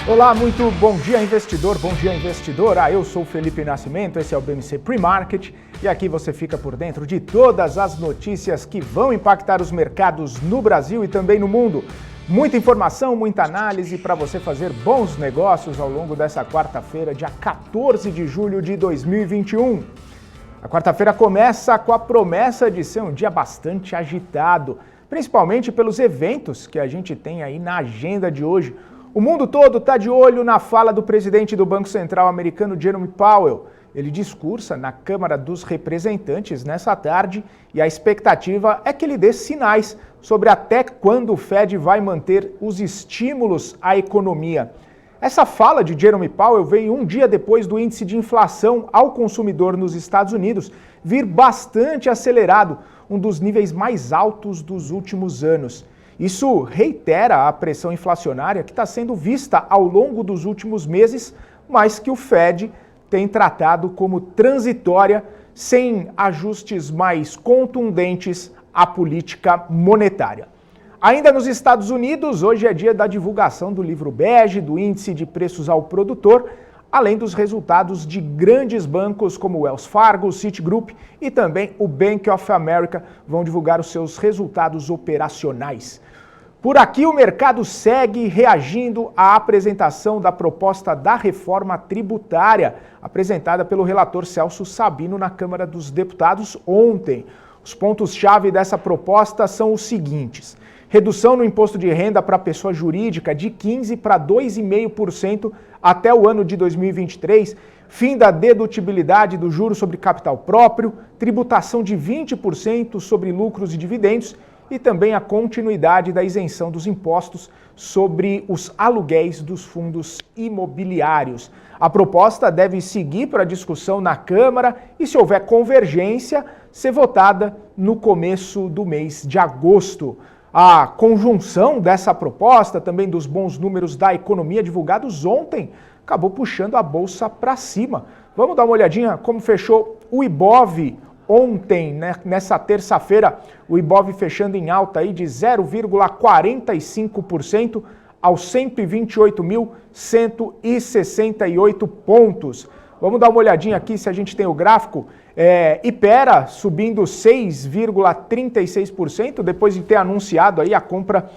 Olá, muito bom dia, investidor, bom dia, investidora. Eu sou o Felipe Nascimento, esse é o BMC Pre-Market e aqui você fica por dentro de todas as notícias que vão impactar os mercados no Brasil e também no mundo. Muita informação, muita análise para você fazer bons negócios ao longo dessa quarta-feira, dia 14 de julho de 2021. A quarta-feira começa com a promessa de ser um dia bastante agitado, principalmente pelos eventos que a gente tem aí na agenda de hoje. O mundo todo está de olho na fala do presidente do Banco Central americano, Jerome Powell. Ele discursa na Câmara dos Representantes nessa tarde e a expectativa é que ele dê sinais sobre até quando o Fed vai manter os estímulos à economia. Essa fala de Jerome Powell vem um dia depois do índice de inflação ao consumidor nos Estados Unidos vir bastante acelerado, um dos níveis mais altos dos últimos anos. Isso reitera a pressão inflacionária que está sendo vista ao longo dos últimos meses, mas que o Fed tem tratado como transitória, sem ajustes mais contundentes à política monetária. Ainda nos Estados Unidos, hoje é dia da divulgação do livro bege, do índice de preços ao produtor, além dos resultados de grandes bancos como Wells Fargo, Citigroup e também o Bank of America vão divulgar os seus resultados operacionais. Por aqui, o mercado segue reagindo à apresentação da proposta da reforma tributária, apresentada pelo relator Celso Sabino na Câmara dos Deputados ontem. Os pontos-chave dessa proposta são os seguintes: redução no imposto de renda para a pessoa jurídica de 15% para 2,5% até o ano de 2023, fim da dedutibilidade do juro sobre capital próprio, tributação de 20% sobre lucros e dividendos, e também a continuidade da isenção dos impostos sobre os aluguéis dos fundos imobiliários. A proposta deve seguir para discussão na Câmara e, se houver convergência, ser votada no começo do mês de agosto. A conjunção dessa proposta, também dos bons números da economia divulgados ontem, acabou puxando a bolsa para cima. Vamos dar uma olhadinha como fechou o Ibov ontem, né? Nessa terça-feira, o Ibov fechando em alta aí de 0,45% aos 128.168 pontos. Vamos dar uma olhadinha aqui se a gente tem o gráfico. Hypera subindo 6,36% depois de ter anunciado aí a compra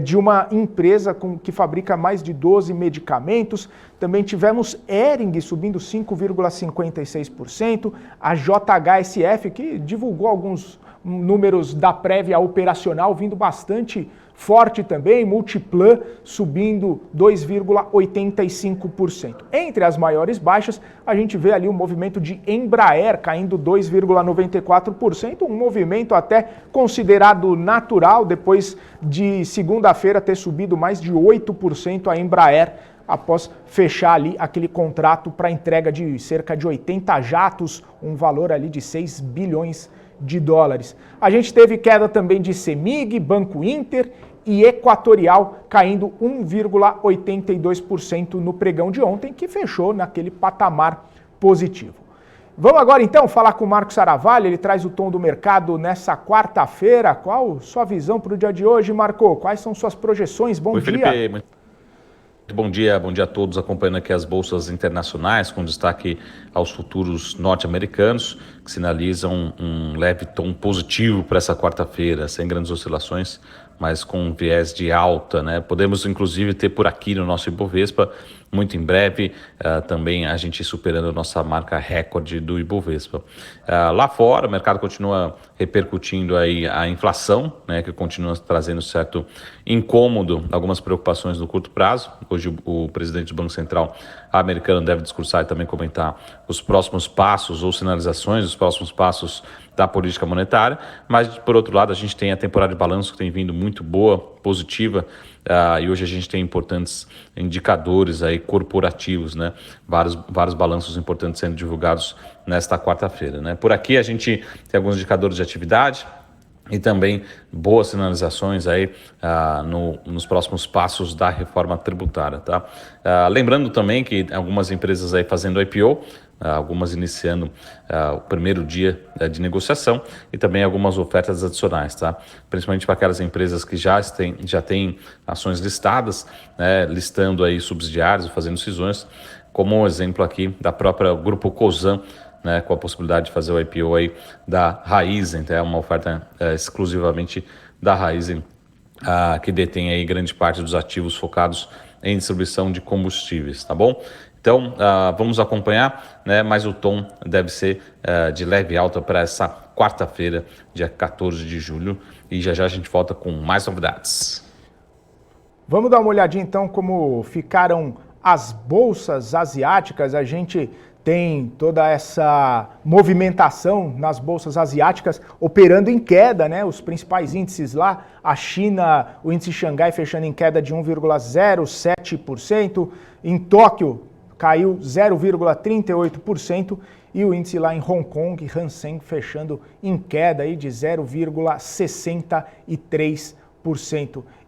de uma empresa que fabrica mais de 12 medicamentos. Também tivemos Hering subindo 5,56%, a JHSF, que divulgou alguns números da prévia operacional, vindo bastante forte também, Multiplan subindo 2,85%. Entre as maiores baixas, a gente vê ali o movimento de Embraer caindo 2,94%, um movimento até considerado natural, depois de segunda-feira ter subido mais de 8% a Embraer, após fechar ali aquele contrato para entrega de cerca de 80 jatos, um valor ali de 6 bilhões de dólares. A gente teve queda também de Semig, Banco Inter e Equatorial caindo 1,82% no pregão de ontem, que fechou naquele patamar positivo. Vamos agora então falar com o Marcos Saravalho, ele traz o tom do mercado nessa quarta-feira. Qual sua visão para o dia de hoje, Marco? Quais são suas projeções? Bom dia. Felipe. Bom dia a todos acompanhando aqui as bolsas internacionais, com destaque aos futuros norte-americanos, que sinalizam um leve tom positivo para essa quarta-feira, sem grandes oscilações, mas com um viés de alta, né? Podemos inclusive ter por aqui no nosso Ibovespa, muito em breve, também a gente superando a nossa marca recorde do Ibovespa. Lá fora, o mercado continua repercutindo aí a inflação, né, que continua trazendo certo incômodo, algumas preocupações no curto prazo. Hoje o presidente do Banco Central americano deve discursar e também comentar os próximos passos ou sinalizações, os próximos passos da política monetária, mas por outro lado a gente tem a temporada de balanço que tem vindo muito boa, positiva, e hoje a gente tem importantes indicadores aí corporativos, né? Vários balanços importantes sendo divulgados nesta quarta-feira, né? Por aqui a gente tem alguns indicadores de atividade. e também boas sinalizações aí nos próximos passos da reforma tributária, tá? Lembrando também que algumas empresas aí fazendo IPO, algumas iniciando o primeiro dia de negociação e também algumas ofertas adicionais, tá? Principalmente para aquelas empresas que já têm ações listadas, né, listando aí subsidiários, fazendo cisões, como um exemplo aqui da própria Grupo Cosan, né, com a possibilidade de fazer o IPO aí da Raízen, é uma oferta exclusivamente da Raízen, que detém aí grande parte dos ativos focados em distribuição de combustíveis, tá bom? Então, vamos acompanhar, né, mas o tom deve ser de leve alta para essa quarta-feira, dia 14 de julho, e já a gente volta com mais novidades. Vamos dar uma olhadinha então como ficaram as bolsas asiáticas. A gente tem toda essa movimentação nas bolsas asiáticas operando em queda, né? Os principais índices lá, a China, o índice Xangai fechando em queda de 1,07%, em Tóquio caiu 0,38% e o índice lá em Hong Kong, Hang Seng, fechando em queda aí de 0,63%.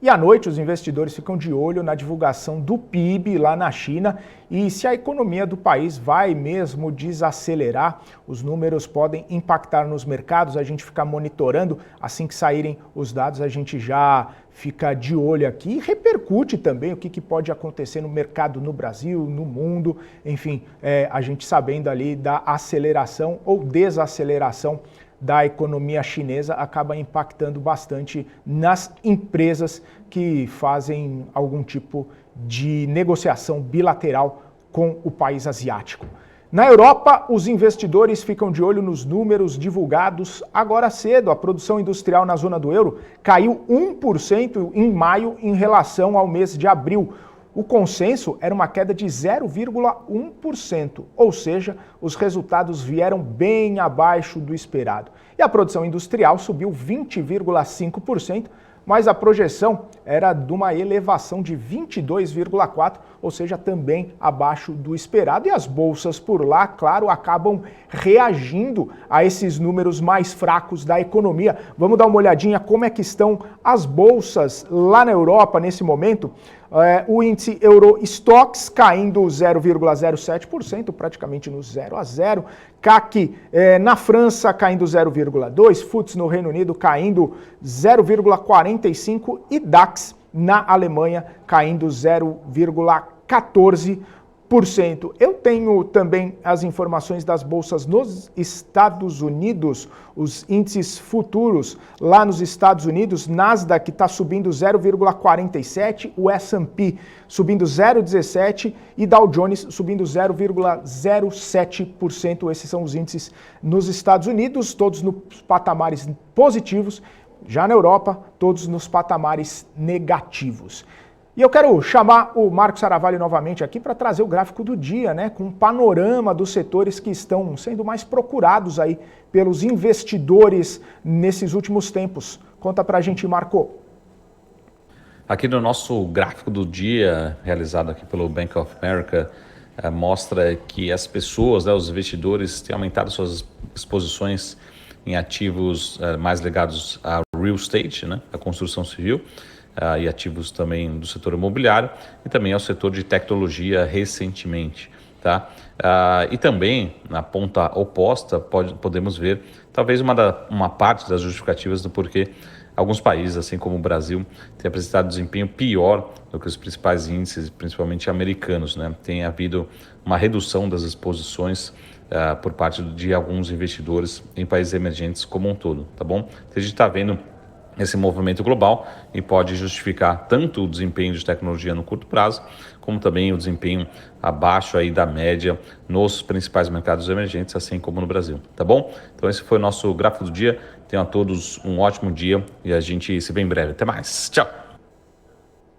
E à noite os investidores ficam de olho na divulgação do PIB lá na China e se a economia do país vai mesmo desacelerar. Os números podem impactar nos mercados, a gente fica monitorando, assim que saírem os dados a gente já fica de olho aqui e repercute também o que pode acontecer no mercado no Brasil, no mundo, enfim, a gente sabendo ali da aceleração ou desaceleração da economia chinesa acaba impactando bastante nas empresas que fazem algum tipo de negociação bilateral com o país asiático. Na Europa, os investidores ficam de olho nos números divulgados agora cedo. A produção industrial na zona do euro caiu 1% em maio em relação ao mês de abril. O consenso era uma queda de 0,1%, ou seja, os resultados vieram bem abaixo do esperado. E a produção industrial subiu 20,5%, mas a projeção era de uma elevação de 22,4%, ou seja, também abaixo do esperado. E as bolsas por lá, claro, acabam reagindo a esses números mais fracos da economia. Vamos dar uma olhadinha como é que estão as bolsas lá na Europa nesse momento. O índice Euro Stoxx caindo 0,07%, praticamente no 0 a 0. CAC na França caindo 0,2%, FTSE no Reino Unido caindo 0,45% e DAX na Alemanha caindo 0,14%. Eu tenho também as informações das bolsas nos Estados Unidos, os índices futuros lá nos Estados Unidos, Nasdaq está subindo 0,47%, o S&P subindo 0,17% e Dow Jones subindo 0,07%. Esses são os índices nos Estados Unidos, todos nos patamares positivos. Já na Europa, todos nos patamares negativos. E eu quero chamar o Marcos Saravalho novamente aqui para trazer o gráfico do dia, né, com um panorama dos setores que estão sendo mais procurados aí pelos investidores nesses últimos tempos. Conta para a gente, Marco. Aqui no nosso gráfico do dia, realizado aqui pelo Bank of America, mostra que as pessoas, os investidores, têm aumentado suas exposições em ativos mais ligados ao real estate, né, a construção civil, e ativos também do setor imobiliário e também ao setor de tecnologia recentemente, tá? E também na ponta oposta podemos ver talvez uma parte das justificativas do porquê alguns países, assim como o Brasil, têm apresentado desempenho pior do que os principais índices, principalmente americanos, né? Tem havido uma redução das exposições por parte de alguns investidores em países emergentes como um todo, tá bom? Então, a gente está vendo esse movimento global e pode justificar tanto o desempenho de tecnologia no curto prazo, como também o desempenho abaixo aí da média nos principais mercados emergentes, assim como no Brasil, tá bom? Então esse foi o nosso gráfico do dia. Tenham a todos um ótimo dia e a gente se vê em breve. Até mais. Tchau!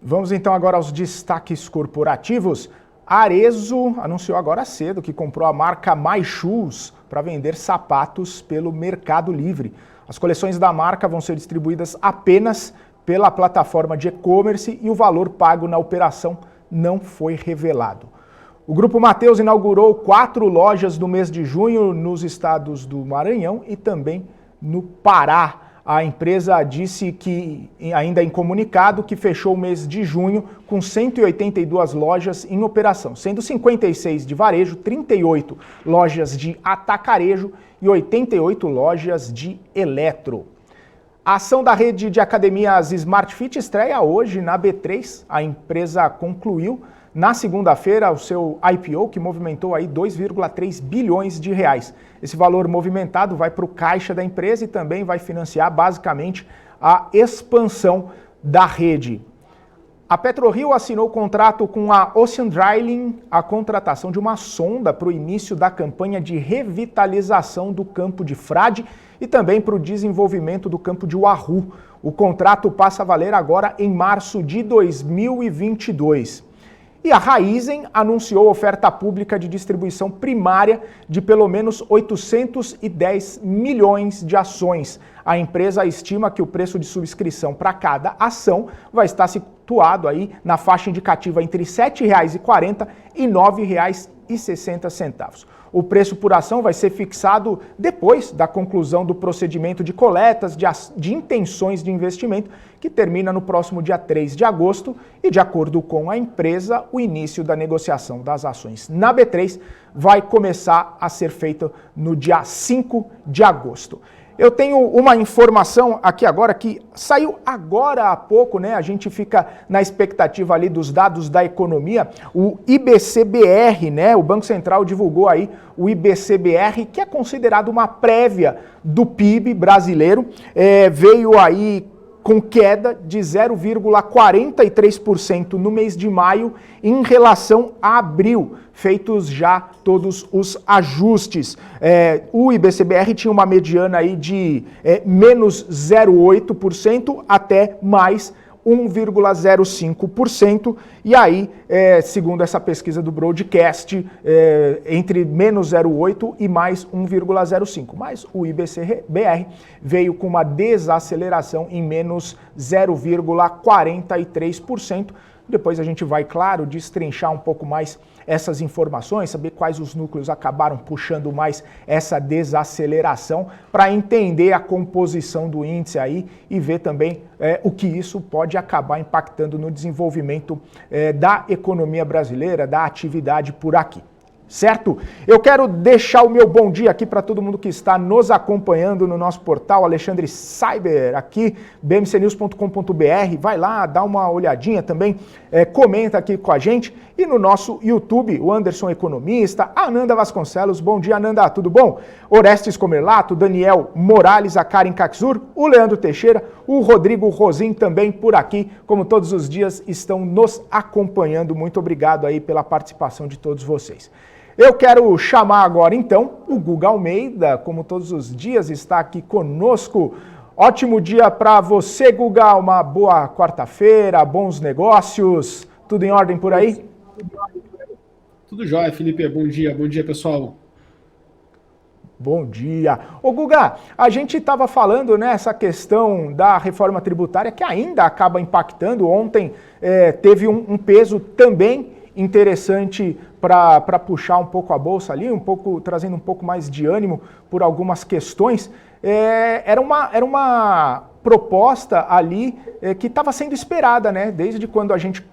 Vamos então agora aos destaques corporativos. A Arezzo anunciou agora cedo que comprou a marca My Shoes para vender sapatos pelo Mercado Livre. As coleções da marca vão ser distribuídas apenas pela plataforma de e-commerce e o valor pago na operação não foi revelado. O Grupo Mateus inaugurou 4 lojas no mês de junho nos estados do Maranhão e também no Pará. A empresa disse que, ainda em comunicado, que fechou o mês de junho com 182 lojas em operação, sendo 56 de varejo, 38 lojas de atacarejo e 88 lojas de eletro. A ação da rede de academias Smart Fit estreia hoje na B3. A empresa concluiu na segunda-feira o seu IPO, que movimentou aí 2,3 bilhões de reais. Esse valor movimentado vai para o caixa da empresa e também vai financiar basicamente a expansão da rede. A PetroRio assinou contrato com a Ocean Drilling, a contratação de uma sonda para o início da campanha de revitalização do campo de Frade e também para o desenvolvimento do campo de Wahoo. O contrato passa a valer agora em março de 2022. E a Raízen anunciou oferta pública de distribuição primária de pelo menos 810 milhões de ações. A empresa estima que o preço de subscrição para cada ação vai estar situado aí na faixa indicativa entre R$ 7,40 e R$ 9,60. O preço por ação vai ser fixado depois da conclusão do procedimento de coletas de intenções de investimento, que termina no próximo dia 3 de agosto, e de acordo com a empresa, o início da negociação das ações na B3 vai começar a ser feito no dia 5 de agosto. Eu tenho uma informação aqui agora que saiu agora há pouco, né? A gente fica na expectativa ali dos dados da economia. O IBCBR, né? O Banco Central divulgou aí o IBCBR, que é considerado uma prévia do PIB brasileiro. Veio aí com queda de 0,43% no mês de maio em relação a abril, feitos já todos os ajustes. O IBCBR tinha uma mediana aí de menos 0,8% até mais 1,05%, e aí, segundo essa pesquisa do Broadcast, entre menos 0,8% e mais 1,05%. Mas o IBCBR veio com uma desaceleração em menos 0,43%. Depois a gente vai, claro, destrinchar um pouco mais essas informações, saber quais os núcleos acabaram puxando mais essa desaceleração, para entender a composição do índice aí e ver também o que isso pode acabar impactando no desenvolvimento da economia brasileira, da atividade por aqui. Certo? Eu quero deixar o meu bom dia aqui para todo mundo que está nos acompanhando no nosso portal, Alexandre Cyber, aqui, bmcnews.com.br. Vai lá, dá uma olhadinha também, comenta aqui com a gente. E no nosso YouTube, o Anderson Economista, a Ananda Vasconcelos. Bom dia, Ananda, tudo bom? Orestes Comerlato, Daniel Morales, a Karen Kaxur, o Leandro Teixeira, o Rodrigo Rosim também por aqui, como todos os dias, estão nos acompanhando. Muito obrigado aí pela participação de todos vocês. Eu quero chamar agora, então, o Guga Almeida, como todos os dias, está aqui conosco. Ótimo dia para você, Guga, uma boa quarta-feira, bons negócios, tudo em ordem por aí? Tudo jóia, Felipe, bom dia, pessoal. Bom dia. Ô Guga, a gente estava falando nessa questão da reforma tributária que ainda acaba impactando. Ontem teve um peso também interessante para puxar um pouco a bolsa ali, trazendo um pouco mais de ânimo por algumas questões. Era uma proposta ali que estava sendo esperada, né? Desde quando a gente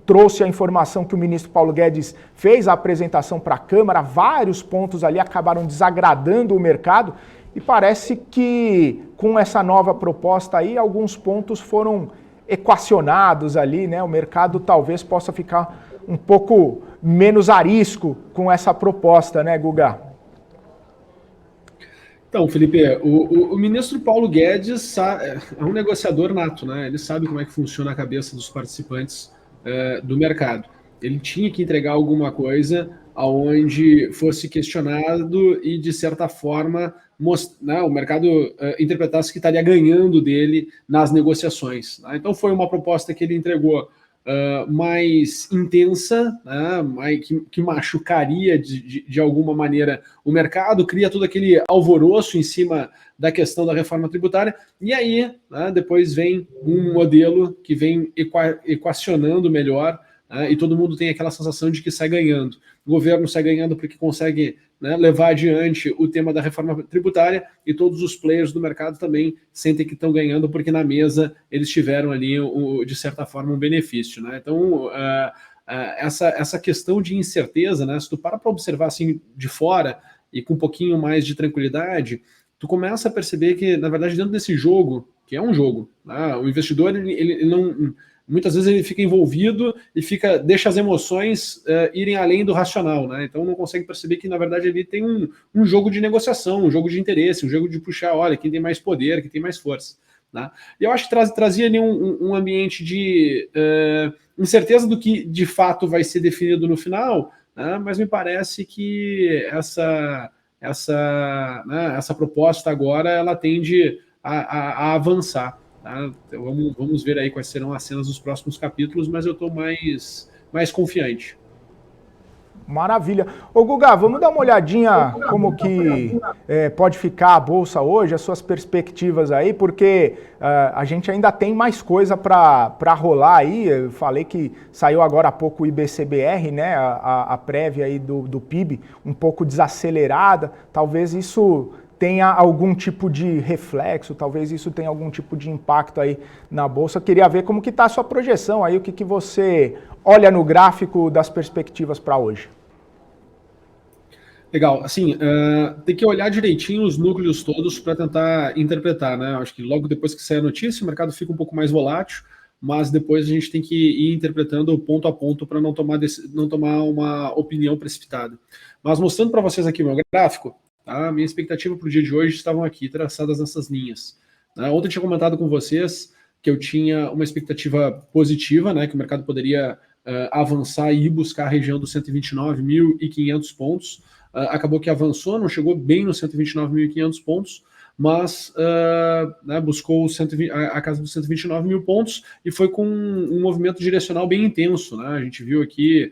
trouxe a informação que o ministro Paulo Guedes fez a apresentação para a Câmara, vários pontos ali acabaram desagradando o mercado e parece que com essa nova proposta aí, alguns pontos foram equacionados ali, né? O mercado talvez possa ficar um pouco menos arisco com essa proposta, né, Guga? Então, Felipe, o ministro Paulo Guedes é um negociador nato, né? Ele sabe como é que funciona a cabeça dos participantes do mercado. Ele tinha que entregar alguma coisa aonde fosse questionado e, de certa forma, o mercado interpretasse que estaria ganhando dele nas negociações. Né? Então, foi uma proposta que ele entregou mais intensa, né, que machucaria de alguma maneira o mercado, cria todo aquele alvoroço em cima da questão da reforma tributária, e aí, né, depois vem um modelo que vem equacionando melhor e todo mundo tem aquela sensação de que sai ganhando. O governo sai ganhando porque consegue, né, levar adiante o tema da reforma tributária, e todos os players do mercado também sentem que estão ganhando porque na mesa eles tiveram ali, de certa forma, um benefício, né? Então, essa questão de incerteza, né, se tu para observar assim de fora e com um pouquinho mais de tranquilidade, tu começa a perceber que, na verdade, dentro desse jogo, que é um jogo, né, o investidor ele não... Muitas vezes ele fica envolvido e deixa as emoções irem além do racional, né? Então não consegue perceber que, na verdade, ali tem um jogo de negociação, um jogo de interesse, um jogo de puxar, olha, quem tem mais poder, quem tem mais força. Né? E eu acho que trazia ali um ambiente de incerteza do que, de fato, vai ser definido no final, né? Mas me parece que essa proposta agora, ela tende a avançar. Tá? Então, vamos ver aí quais serão as cenas dos próximos capítulos, mas eu estou mais confiante. Maravilha. Ô Guga, vamos dar uma olhadinha como que pode ficar a Bolsa hoje, as suas perspectivas aí, porque a gente ainda tem mais coisa para rolar aí. Eu falei que saiu agora há pouco o IBCBR, né, a prévia aí do PIB, um pouco desacelerada. Talvez isso tenha algum tipo de reflexo, talvez isso tenha algum tipo de impacto aí na Bolsa. Queria ver como que está a sua projeção aí, o que você olha no gráfico das perspectivas para hoje. Legal, assim, tem que olhar direitinho os núcleos todos para tentar interpretar, né? Acho que logo depois que sair a notícia, o mercado fica um pouco mais volátil, mas depois a gente tem que ir interpretando ponto a ponto para não tomar uma opinião precipitada. Mas mostrando para vocês aqui o meu gráfico, a minha expectativa para o dia de hoje estavam aqui, traçadas nessas linhas. Ontem eu tinha comentado com vocês que eu tinha uma expectativa positiva, né, que o mercado poderia avançar e ir buscar a região dos 129.500 pontos. Acabou que avançou, não chegou bem nos 129.500 pontos, mas buscou a casa dos 129 mil pontos e foi com um movimento direcional bem intenso. Né? A gente viu aqui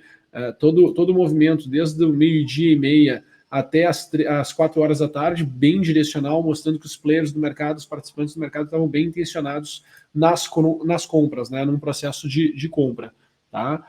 todo o movimento, desde o meio-dia e meia até as 4 horas da tarde, bem direcional, mostrando que os players do mercado, os participantes do mercado estavam bem intencionados nas compras, né, num processo de compra. Tá?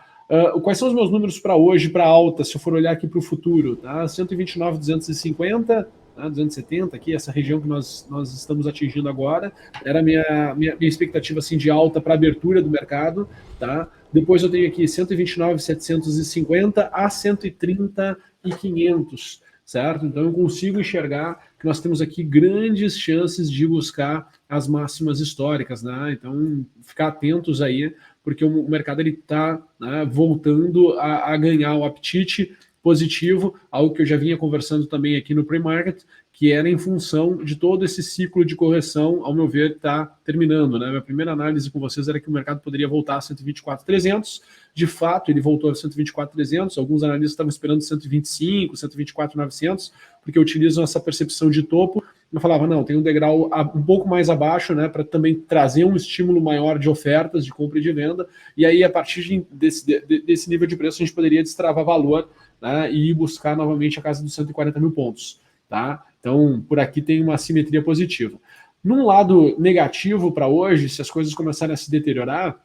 Quais são os meus números para hoje, para alta, se eu for olhar aqui para o futuro? Tá? 129.250, tá? 270, aqui, essa região que nós estamos atingindo agora, era a minha expectativa assim, de alta para abertura do mercado. Tá? Depois eu tenho aqui 129.750 a 130.500. Certo? Então eu consigo enxergar que nós temos aqui grandes chances de buscar as máximas históricas, né? Então ficar atentos aí, porque o mercado está, né, voltando a ganhar o apetite positivo, algo que eu já vinha conversando também aqui no pre-market, que era em função de todo esse ciclo de correção, ao meu ver, está terminando. Né? Minha primeira análise com vocês era que o mercado poderia voltar a 124.300, de fato ele voltou a 124.300, alguns analistas estavam esperando 125, 124.900, porque utilizam essa percepção de topo. Eu falava, não, tem um degrau um pouco mais abaixo, né, para também trazer um estímulo maior de ofertas, de compra e de venda, e aí a partir desse nível de preço a gente poderia destravar valor, né, e ir buscar novamente a casa dos 140 mil pontos. Tá? Então, por aqui tem uma simetria positiva. Num lado negativo para hoje, se as coisas começarem a se deteriorar,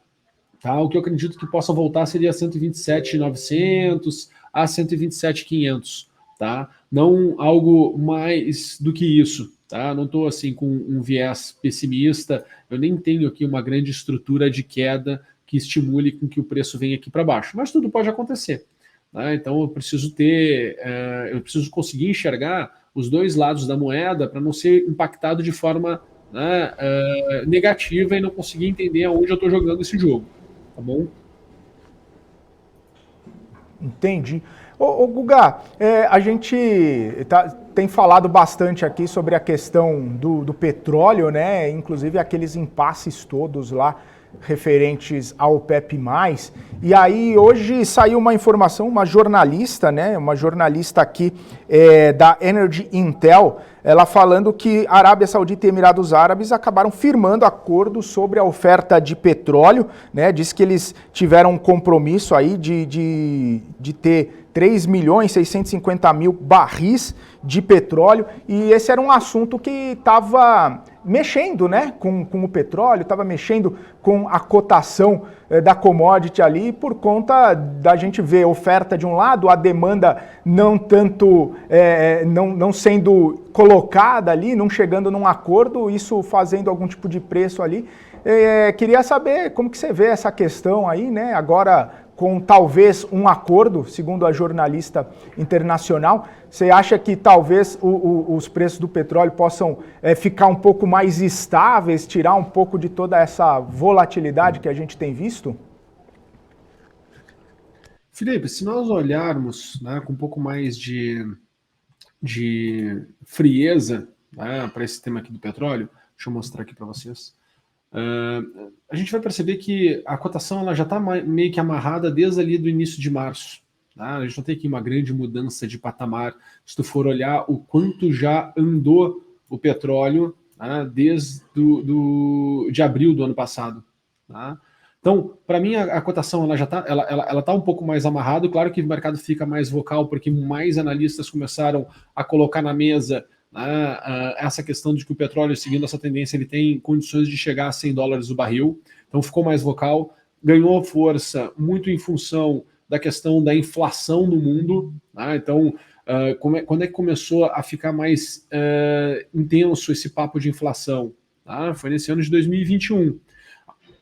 tá, o que eu acredito que possa voltar seria 127.900 a 127.500. Tá? Não algo mais do que isso. Tá? Não estou assim, com um viés pessimista, eu nem tenho aqui uma grande estrutura de queda que estimule com que o preço venha aqui para baixo, mas tudo pode acontecer. Tá? Então eu preciso conseguir enxergar os dois lados da moeda para não ser impactado de forma, né, negativa e não conseguir entender aonde eu estou jogando esse jogo. Tá bom? Entendi. Ô Guga, a gente tem falado bastante aqui sobre a questão do petróleo, né? Inclusive aqueles impasses todos lá referentes ao OPEP+. E aí hoje saiu uma informação, uma jornalista, né? Uma jornalista aqui da Energy Intel, ela falando que Arábia Saudita e Emirados Árabes acabaram firmando acordo sobre a oferta de petróleo, né? Diz que eles tiveram um compromisso aí de ter 3.650.000 barris de petróleo, e esse era um assunto que estava mexendo, né, com o petróleo, estava mexendo com a cotação da commodity ali, por conta da gente ver oferta de um lado, a demanda não tanto, não sendo colocada ali, não chegando num acordo, isso fazendo algum tipo de preço ali. Queria saber como que você vê essa questão aí, né, agora com talvez um acordo, segundo a jornalista internacional. Você acha que talvez os preços do petróleo possam ficar um pouco mais estáveis, tirar um pouco de toda essa volatilidade que a gente tem visto? Felipe, se nós olharmos, né, com um pouco mais de frieza, né, para esse tema aqui do petróleo, deixa eu mostrar aqui para vocês. A gente vai perceber que a cotação ela já está meio que amarrada desde ali do início de março. Tá? A gente não tem aqui uma grande mudança de patamar. Se tu for olhar o quanto já andou o petróleo, tá? Desde de abril do ano passado. Tá? Então, para mim, a cotação ela já está ela tá um pouco mais amarrada. Claro que o mercado fica mais vocal porque mais analistas começaram a colocar na mesa essa questão de que o petróleo, seguindo essa tendência, ele tem condições de chegar a $100 o barril. Então ficou mais vocal, ganhou força muito em função da questão da inflação no mundo. Então, quando é que começou a ficar mais intenso esse papo de inflação? Foi nesse ano de 2021.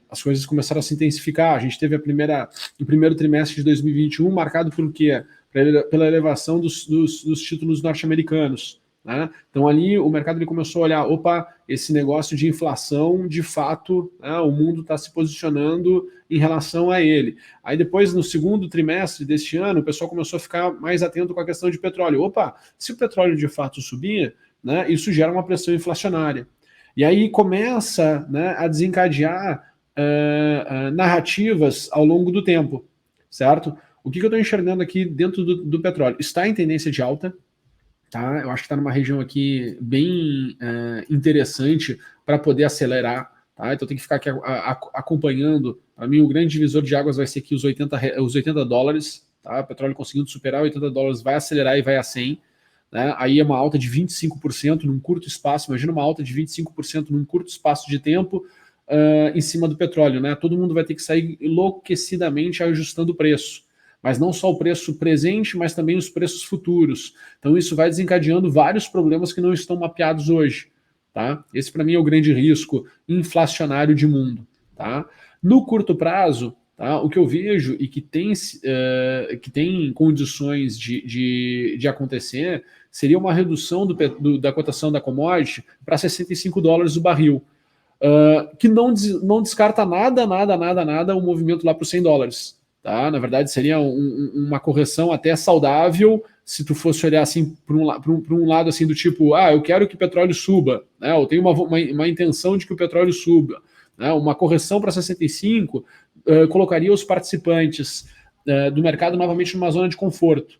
As coisas começaram a se intensificar. A gente teve o primeiro trimestre de 2021 marcado pelo quê? Pela elevação dos títulos norte-americanos. Né? Então ali o mercado ele começou a olhar, opa, esse negócio de inflação, de fato, o mundo está se posicionando em relação a ele. Aí depois, no segundo trimestre deste ano, o pessoal começou a ficar mais atento com a questão de petróleo. Opa, se o petróleo de fato subir, né, isso gera uma pressão inflacionária. E aí começa, né, a desencadear narrativas ao longo do tempo, certo? O que eu estou enxergando aqui dentro do petróleo? Está em tendência de alta. Tá? Eu acho que está numa região aqui bem interessante para poder acelerar. Tá? Então tem que ficar aqui acompanhando. Para mim, o grande divisor de águas vai ser aqui os $80. Tá? O petróleo conseguindo superar $80 vai acelerar e vai a 100. Né? Aí é uma alta de 25% num curto espaço. Imagina uma alta de 25% num curto espaço de tempo em cima do petróleo. Né? Todo mundo vai ter que sair enlouquecidamente ajustando o preço. Mas não só o preço presente, mas também os preços futuros. Então isso vai desencadeando vários problemas que não estão mapeados hoje. Tá? Esse para mim é o grande risco inflacionário de mundo. Tá? No curto prazo, tá, o que eu vejo e que tem condições de acontecer seria uma redução da cotação da commodity para $65 o barril. Que não descarta nada o movimento lá para os $100. Tá? Na verdade, seria uma correção até saudável se tu fosse olhar assim para um lado assim do tipo, eu quero que o petróleo suba, né? Eu tenho uma intenção de que o petróleo suba. Né? Uma correção para 65 colocaria os participantes do mercado novamente numa zona de conforto.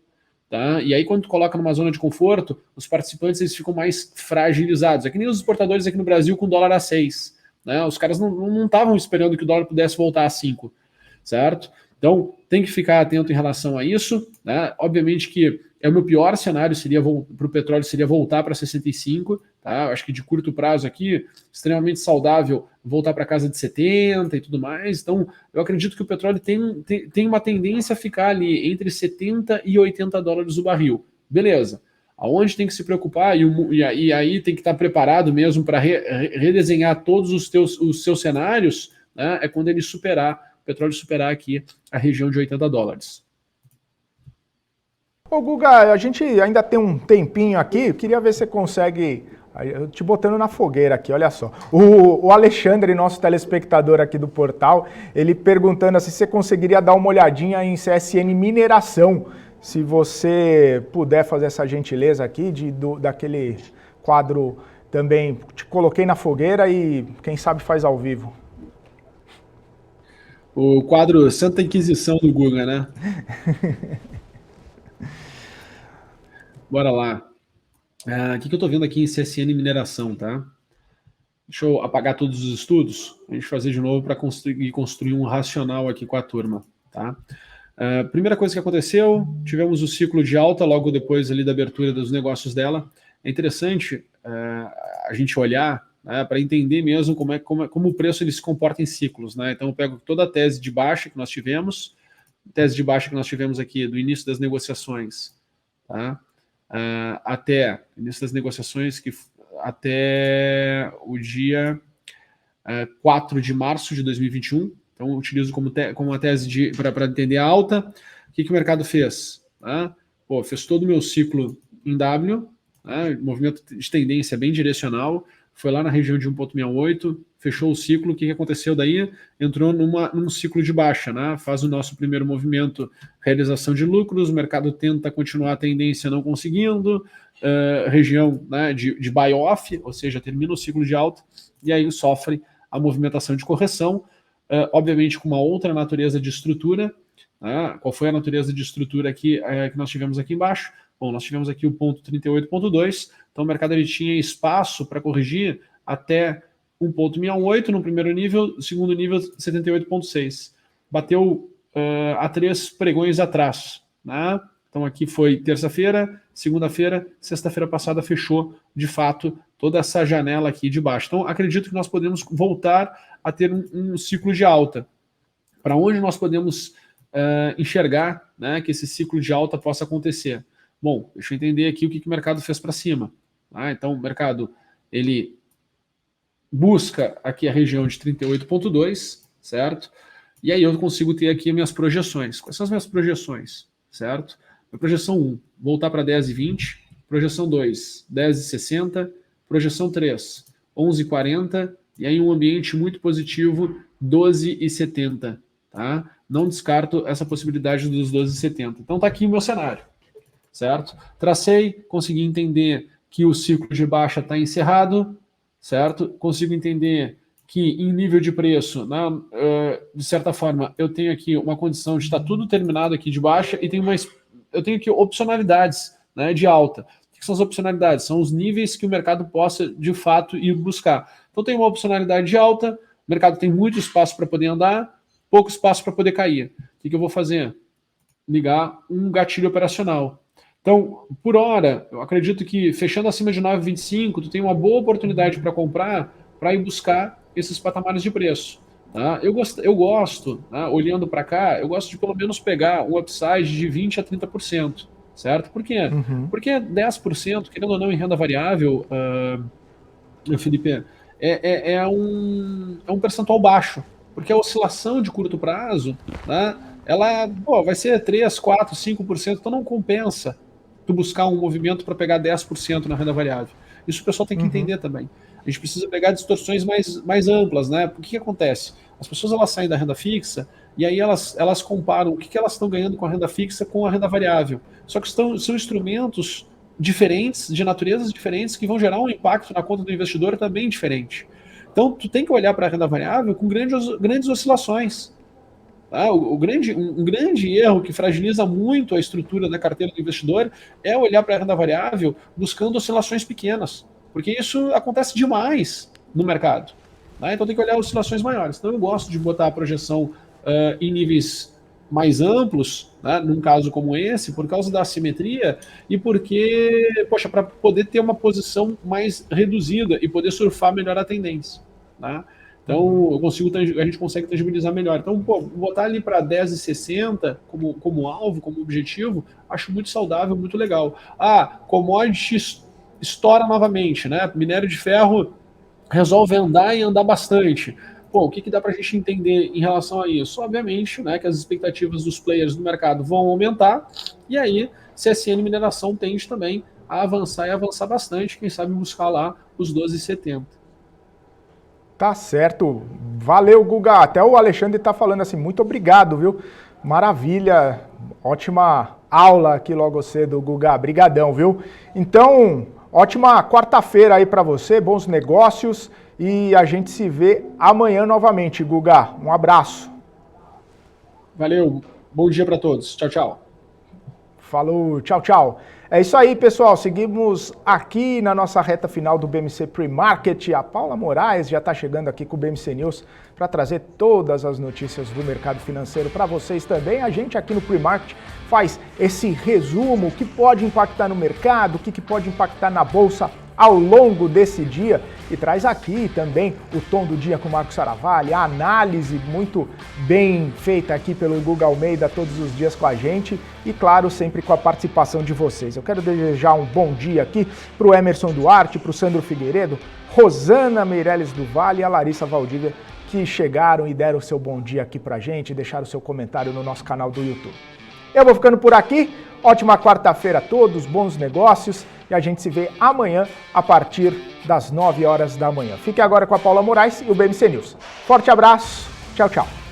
Tá? E aí, quando tu coloca numa zona de conforto, os participantes eles ficam mais fragilizados. É que nem os exportadores aqui no Brasil com dólar a 6. Né? Os caras não estavam esperando que o dólar pudesse voltar a 5, certo? Então, tem que ficar atento em relação a isso. Né? Obviamente que o meu pior cenário para o petróleo seria voltar para 65. Tá? Eu acho que de curto prazo aqui, extremamente saudável voltar para casa de 70 e tudo mais. Então, eu acredito que o petróleo tem uma tendência a ficar ali entre 70 e $80 o barril. Beleza. Aonde tem que se preocupar e aí tem que estar preparado mesmo para redesenhar todos os seus cenários, né? É quando ele o petróleo superar aqui a região de $80. Ô Guga, a gente ainda tem um tempinho aqui, eu queria ver se você consegue, eu te botando na fogueira aqui, olha só. O Alexandre, nosso telespectador aqui do portal, ele perguntando assim, se você conseguiria dar uma olhadinha em CSN Mineração, se você puder fazer essa gentileza aqui, daquele quadro também, te coloquei na fogueira e quem sabe faz ao vivo. O quadro Santa Inquisição do Guga, né? Bora lá. O que eu tô vendo aqui em CSN Mineração, tá? Deixa eu apagar todos os estudos, a gente fazer de novo para construir um racional aqui com a turma, tá? Primeira coisa que aconteceu, tivemos o ciclo de alta logo depois ali da abertura dos negócios dela. É interessante a gente olhar, né, para entender mesmo como o preço ele se comporta em ciclos. Né? Então eu pego toda a tese de baixa que nós tivemos, aqui do início das negociações, tá? Até início das negociações, até o dia 4 de março de 2021. Então, eu utilizo como uma tese para entender a alta. O que o mercado fez? Tá? Fez todo o meu ciclo em W, tá? Movimento de tendência bem direcional, foi lá na região de 1,68, fechou o ciclo. O que aconteceu daí? Entrou num ciclo de baixa, né? Faz o nosso primeiro movimento, realização de lucros, o mercado tenta continuar a tendência não conseguindo, região, né, de buy-off, ou seja, termina o ciclo de alta, e aí sofre a movimentação de correção, obviamente com uma outra natureza de estrutura. Qual foi a natureza de estrutura aqui, que nós tivemos aqui embaixo? Bom, nós tivemos aqui o ponto 38.2, então o mercado ele tinha espaço para corrigir até 1,68 no primeiro nível, segundo nível 78.6. Bateu a 3 pregões atrás, né? Então aqui foi terça-feira, segunda-feira, sexta-feira passada fechou, de fato, toda essa janela aqui de baixo. Então acredito que nós podemos voltar a ter um ciclo de alta. Para onde nós podemos enxergar, né, que esse ciclo de alta possa acontecer? Bom, deixa eu entender aqui o que o mercado fez para cima. Então o mercado ele busca aqui a região de 38.2, certo? E aí eu consigo ter aqui minhas projeções. Quais são as minhas projeções, certo? A projeção 1, voltar para 10,20. Projeção 2, 10,60. Projeção 3, 11,40. E aí um ambiente muito positivo, 12,70. Tá? Não descarto essa possibilidade dos 12,70. Então tá aqui o meu cenário, certo? Tracei, consegui entender que o ciclo de baixa está encerrado, certo? Consigo entender que em nível de preço, né, de certa forma, eu tenho aqui uma condição de estar tudo terminado aqui de baixa e eu tenho aqui opcionalidades, né, de alta. O que são as opcionalidades? São os níveis que o mercado possa, de fato, ir buscar. Então tem uma opcionalidade de alta, o mercado tem muito espaço para poder andar, pouco espaço para poder cair. O que eu vou fazer? Ligar um gatilho operacional. Então, por hora, eu acredito que fechando acima de 9,25, tu tem uma boa oportunidade para comprar, para ir buscar esses patamares de preço. Tá? Eu gosto, tá? Olhando para cá, eu gosto de pelo menos pegar um upside de 20% a 30%, certo? Por quê? Porque 10%, querendo ou não, em renda variável, Felipe, é um percentual baixo, porque a oscilação de curto prazo, né, ela vai ser 3%, 4%, 5%, então não compensa tu buscar um movimento para pegar 10% na renda variável. Isso o pessoal tem que entender também. A gente precisa pegar distorções mais amplas, né? O que acontece? As pessoas elas saem da renda fixa e aí elas comparam o que elas estão ganhando com a renda fixa com a renda variável. Só que são instrumentos diferentes, de naturezas diferentes, que vão gerar um impacto na conta do investidor também diferente. Então, tu tem que olhar para a renda variável com grandes oscilações. Tá? Um grande erro que fragiliza muito a estrutura da carteira do investidor é olhar para a renda variável buscando oscilações pequenas, porque isso acontece demais no mercado. Tá? Então tem que olhar oscilações maiores. Então eu gosto de botar a projeção em níveis mais amplos, né, num caso como esse, por causa da assimetria e porque, para poder ter uma posição mais reduzida e poder surfar melhor a tendência. Tá? Então a gente consegue tangibilizar melhor. Então, botar ali para 10,60 como alvo, como objetivo, acho muito saudável, muito legal. Commodity estoura novamente, né? Minério de ferro resolve andar e andar bastante. O que dá para a gente entender em relação a isso? Obviamente, né, que as expectativas dos players do mercado vão aumentar, e aí CSN Mineração tende também a avançar e avançar bastante, quem sabe buscar lá os 12,70. Tá certo. Valeu, Guga. Até o Alexandre tá falando assim, muito obrigado, viu? Maravilha. Ótima aula aqui logo cedo, Guga. Brigadão, viu? Então, ótima quarta-feira aí para você, bons negócios e a gente se vê amanhã novamente, Guga. Um abraço. Valeu. Bom dia para todos. Tchau, tchau. Falou. Tchau, tchau. É isso aí, pessoal. Seguimos aqui na nossa reta final do BMC Pre-Market. A Paula Moraes já está chegando aqui com o BMC News para trazer todas as notícias do mercado financeiro para vocês também. A gente aqui no Pre-Market faz esse resumo, o que pode impactar no mercado, o que pode impactar na Bolsa ao longo desse dia e traz aqui também o tom do dia com o Marcos Saravalli, a análise muito bem feita aqui pelo Guga Almeida todos os dias com a gente e, claro, sempre com a participação de vocês. Eu quero desejar um bom dia aqui para o Emerson Duarte, para o Sandro Figueiredo, Rosana Meirelles do Vale e a Larissa Valdívia, que chegaram e deram o seu bom dia aqui pra gente e deixaram o seu comentário no nosso canal do YouTube. Eu vou ficando por aqui, ótima quarta-feira a todos, bons negócios e a gente se vê amanhã a partir das 9 horas da manhã. Fique agora com a Paula Moraes e o BMC News. Forte abraço, tchau, tchau.